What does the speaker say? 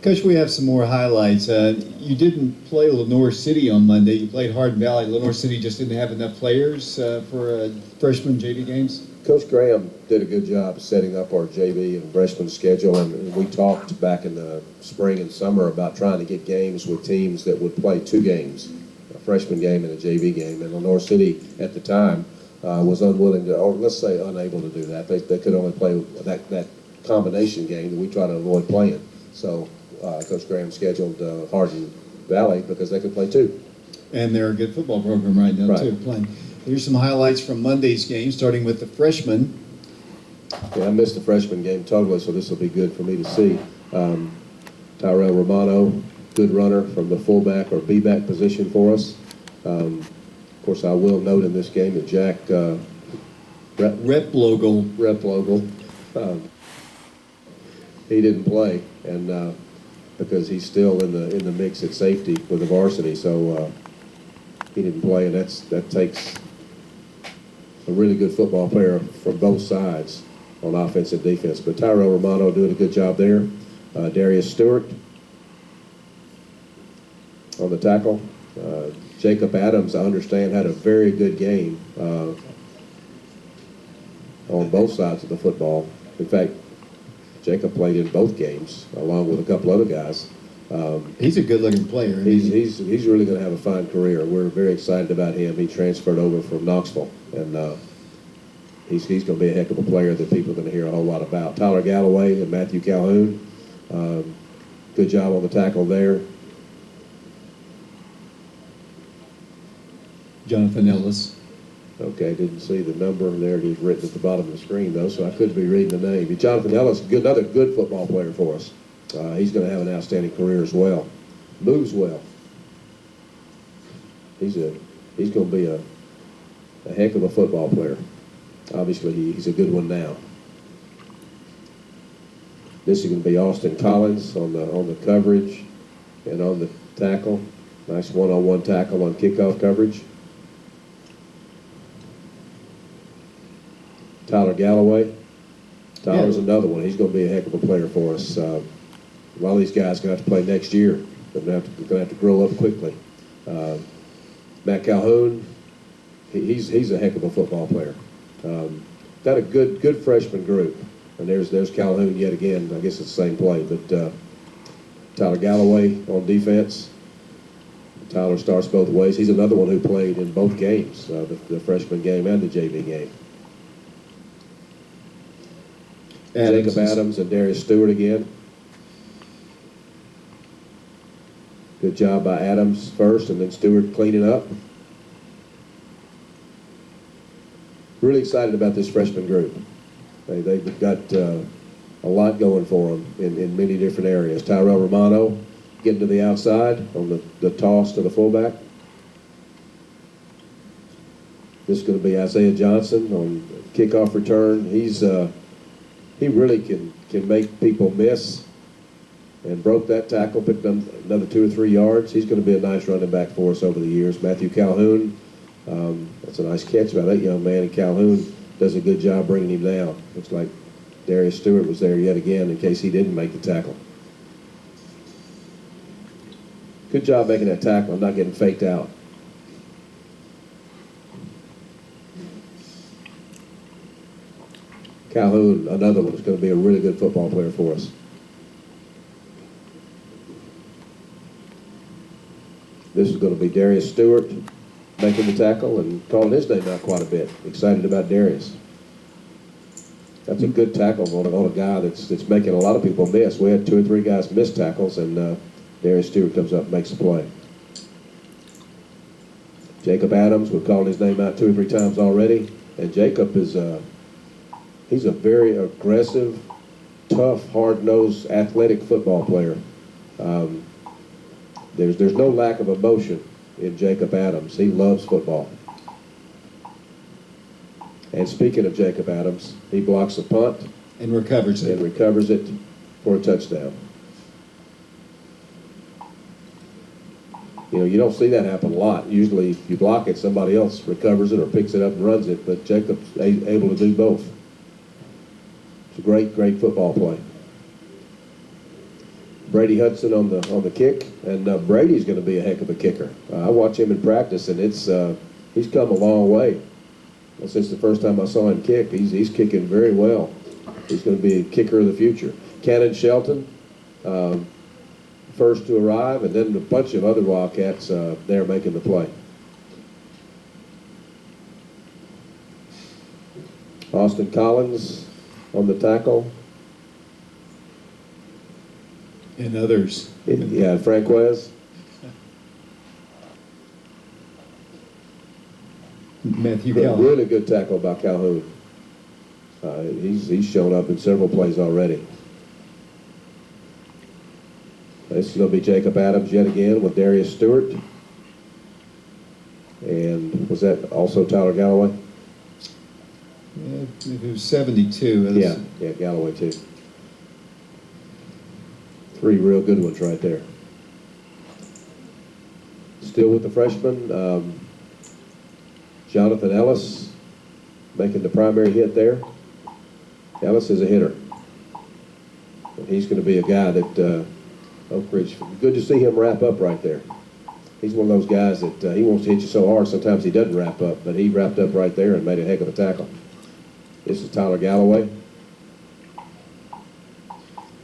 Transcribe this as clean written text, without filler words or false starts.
Coach, we have some more highlights. You didn't play Lenore City on Monday. You played Hardin Valley. Lenore City just didn't have enough players for freshman JV games. Coach Graham did a good job setting up our JV and freshman schedule, and we talked back in the spring and summer about trying to get games with teams that would play 2 games, a freshman game and a JV game. And Lenore City at the time was unwilling to, or let's say unable to do that. They could only play that combination game that we try to avoid playing. So Coach Graham scheduled Hardin Valley because they could play 2. And they're a good football program right now, too, playing. Here's some highlights from Monday's game, starting with the freshmen. Yeah, I missed the freshman game totally, so this will be good for me to see. Tyrell Romano, good runner from the fullback or B-back position for us. Of course, I will note in this game that Jack Replogle, he didn't play, and because he's still in the mix at safety with the varsity, so he didn't play, and that takes a really good football player from both sides on offense and defense. But Tyrell Romano doing a good job there. Darius Stewart on the tackle. Jacob Adams, I understand, had a very good game on both sides of the football. In fact, Jacob played in both games along with a couple other guys. He's a good-looking player. He's really going to have a fine career. We're very excited about him. He transferred over from Knoxville, and he's going to be a heck of a player that people are going to hear a whole lot about. Tyler Galloway and Matthew Calhoun, good job on the tackle there. Jonathan Ellis. Okay, didn't see the number there. He's written at the bottom of the screen, though, so I couldn't be reading the name. Jonathan Ellis, another good football player for us. He's going to have an outstanding career as well. Moves well. He's going to be a heck of a football player. Obviously, he's a good one now. This is going to be Austin Collins on the coverage and on the tackle. Nice one-on-one tackle on kickoff coverage. Tyler Galloway. Tyler's another one. He's going to be a heck of a player for us. A lot of these guys are going to have to play next year. They're going to have to grow up quickly. Matt Calhoun, he's a heck of a football player. Got a good freshman group. And there's Calhoun yet again. I guess it's the same play. But Tyler Galloway on defense. Tyler starts both ways. He's another one who played in both games, the freshman game and the JV game. Jacob Adams and Darius Stewart again. Good job by Adams first, and then Stewart cleaning up. Really excited about this freshman group. They've got a lot going for them in many different areas. Tyrell Romano getting to the outside on the toss to the fullback. This is going to be Isaiah Johnson on kickoff return. He really can make people miss, and broke that tackle, picked up another 2 or 3 yards. He's going to be a nice running back for us over the years. Matthew Calhoun, that's a nice catch by that young man, and Calhoun does a good job bringing him down. Looks like Darius Stewart was there yet again in case he didn't make the tackle. Good job making that tackle and not getting faked out. Calhoun, another one, is going to be a really good football player for us. This is going to be Darius Stewart making the tackle and calling his name out quite a bit. Excited about Darius. That's a good tackle on a guy that's making a lot of people miss. We had 2 or 3 guys miss tackles, and Darius Stewart comes up and makes a play. Jacob Adams, we've called his name out 2 or 3 times already, and Jacob is he's a very aggressive, tough, hard-nosed, athletic football player. There's no lack of emotion in Jacob Adams. He loves football. And speaking of Jacob Adams, he blocks a punt and recovers it for a touchdown. You know, you don't see that happen a lot. Usually if you block it, somebody else recovers it or picks it up and runs it, but Jacob's able to do both. It's a great football play. Brady Hutson on the kick, and Brady's going to be a heck of a kicker. I watch him in practice, and he's come a long way since the first time I saw him kick. He's kicking very well. He's going to be a kicker of the future. Cannon Shelton, first to arrive, and then a bunch of other Wildcats there making the play. Austin Collins on the tackle. And others. Yeah, Franquez. Matthew Calhoun. Really good tackle by Calhoun. He's shown up in several plays already. This is going to be Jacob Adams yet again with Darius Stewart. And was that also Tyler Galloway? Yeah, it was 72. Yeah, Galloway too. 3 real good ones right there. Still with the freshman, Jonathan Ellis making the primary hit there. Ellis is a hitter. And he's going to be a guy that Oak Ridge, good to see him wrap up right there. He's one of those guys that he wants to hit you so hard, sometimes he doesn't wrap up, but he wrapped up right there and made a heck of a tackle. This is Tyler Galloway.